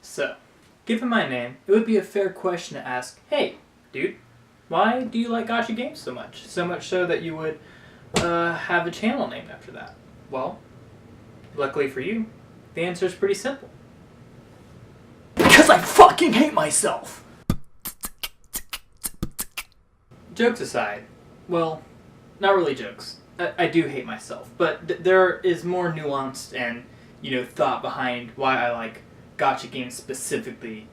So, given my name, it would be a fair question to ask, hey, dude, why do you like gacha games so much? So much so that you would have a channel named after that. Well, luckily for you, the answer is pretty simple. Because I fucking hate myself! Jokes aside, well, not really jokes. I do hate myself, but there is more nuanced and, thought behind why I like gacha games specifically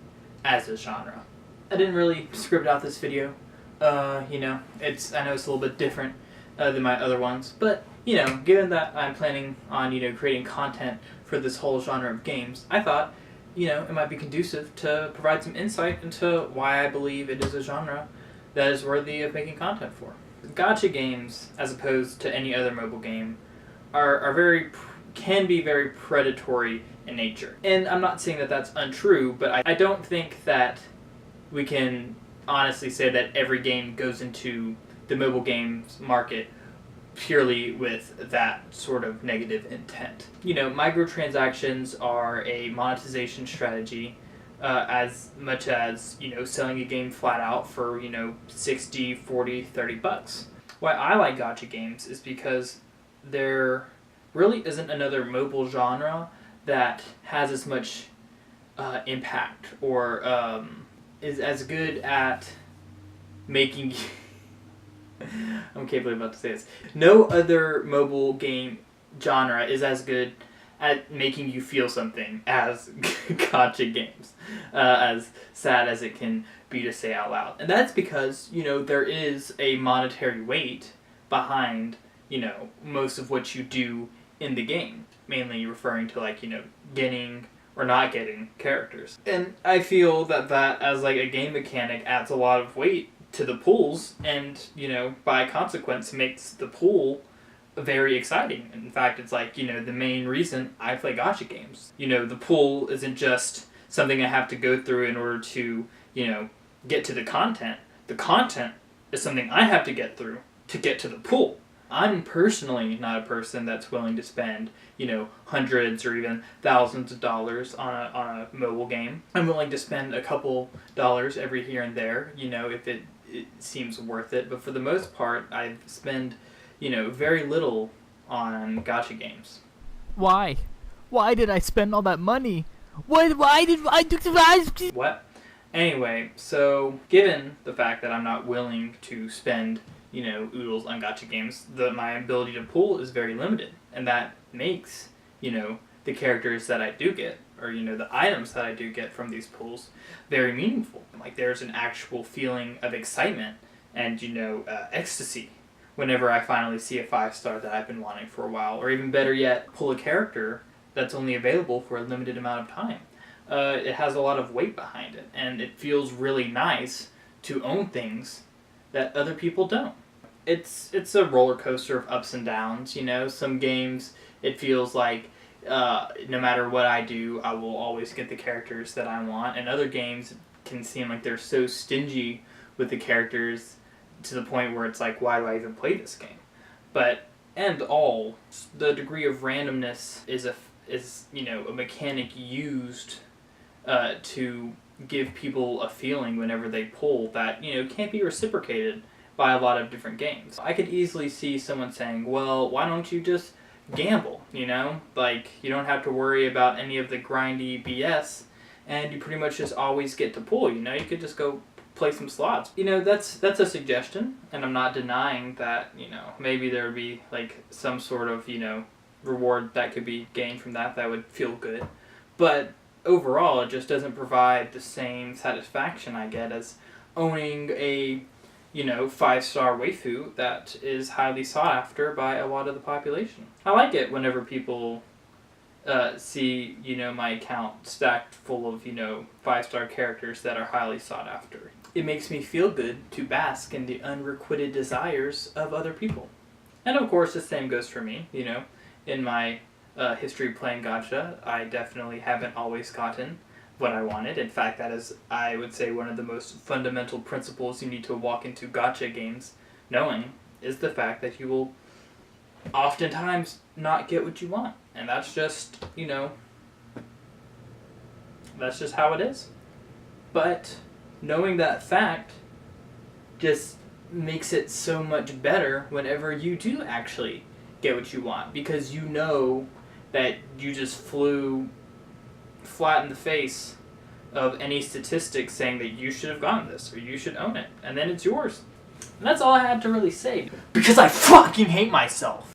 as a genre. I didn't really script out this video. I know it's a little bit different than my other ones, but, given that I'm planning on, creating content for this whole genre of games, I thought, it might be conducive to provide some insight into why I believe it is a genre that is worthy of making content for. Gacha games, as opposed to any other mobile game, can be very predatory in nature. And I'm not saying that that's untrue, but I don't think that we can honestly say that every game goes into the mobile games market purely with that sort of negative intent. Microtransactions are a monetization strategy as much as, selling a game flat out for, 60, 40, 30 bucks. Why I like gacha games is because there really isn't another mobile genre that has as much impact or is as good at making... I'm capably about to say this. No other mobile game genre is as good at making you feel something as gacha games. As sad as it can be to say out loud. And that's because, there is a monetary weight behind, most of what you do in the game. Mainly referring to getting or not getting characters. And I feel that as a game mechanic adds a lot of weight to the pools and, by consequence makes the pool very exciting. In fact, it's the main reason I play gacha games. The pool isn't just something I have to go through in order to, get to the content. The content is something I have to get through to get to the pool. I'm personally not a person that's willing to spend, hundreds or even thousands of dollars on a mobile game. I'm willing to spend a couple dollars every here and there, if it seems worth it. But for the most part, I spend, very little on gacha games. Why? Why did I spend all that money? Why did I do that? What? Anyway, so given the fact that I'm not willing to spend oodles on gacha games, my ability to pull is very limited. And that makes, the characters that I do get, or, the items that I do get from these pulls, very meaningful. There's an actual feeling of excitement and, ecstasy whenever I finally see a 5-star that I've been wanting for a while. Or even better yet, pull a character that's only available for a limited amount of time. It has a lot of weight behind it, and it feels really nice to own things that other people don't. It's a roller coaster of ups and downs, Some games, it feels like no matter what I do, I will always get the characters that I want, and other games can seem like they're so stingy with the characters to the point where it's like, why do I even play this game? But, and all, the degree of randomness is a mechanic used to give people a feeling whenever they pull that, can't be reciprocated by a lot of different games. I could easily see someone saying, well, why don't you just gamble, you don't have to worry about any of the grindy BS, and you pretty much just always get to pull, you could just go play some slots. That's a suggestion, and I'm not denying that, maybe there would be, some sort of, reward that could be gained from that would feel good. But overall, it just doesn't provide the same satisfaction I get as owning a 5-star waifu that is highly sought after by a lot of the population. I like it whenever people see, my account stacked full of, 5-star characters that are highly sought after. It makes me feel good to bask in the unrequited desires of other people. And of course, the same goes for me, In my history playing gacha, I definitely haven't always gotten what I wanted. In fact, that is, I would say, one of the most fundamental principles you need to walk into gacha games knowing, is the fact that you will oftentimes not get what you want. And that's just, That's just how it is. But knowing that fact just makes it so much better whenever you do actually get what you want, because you know that you just flew flat in the face of any statistics saying that you should have gotten this or you should own it, and then it's yours. And that's all I had to really say, because I fucking hate myself.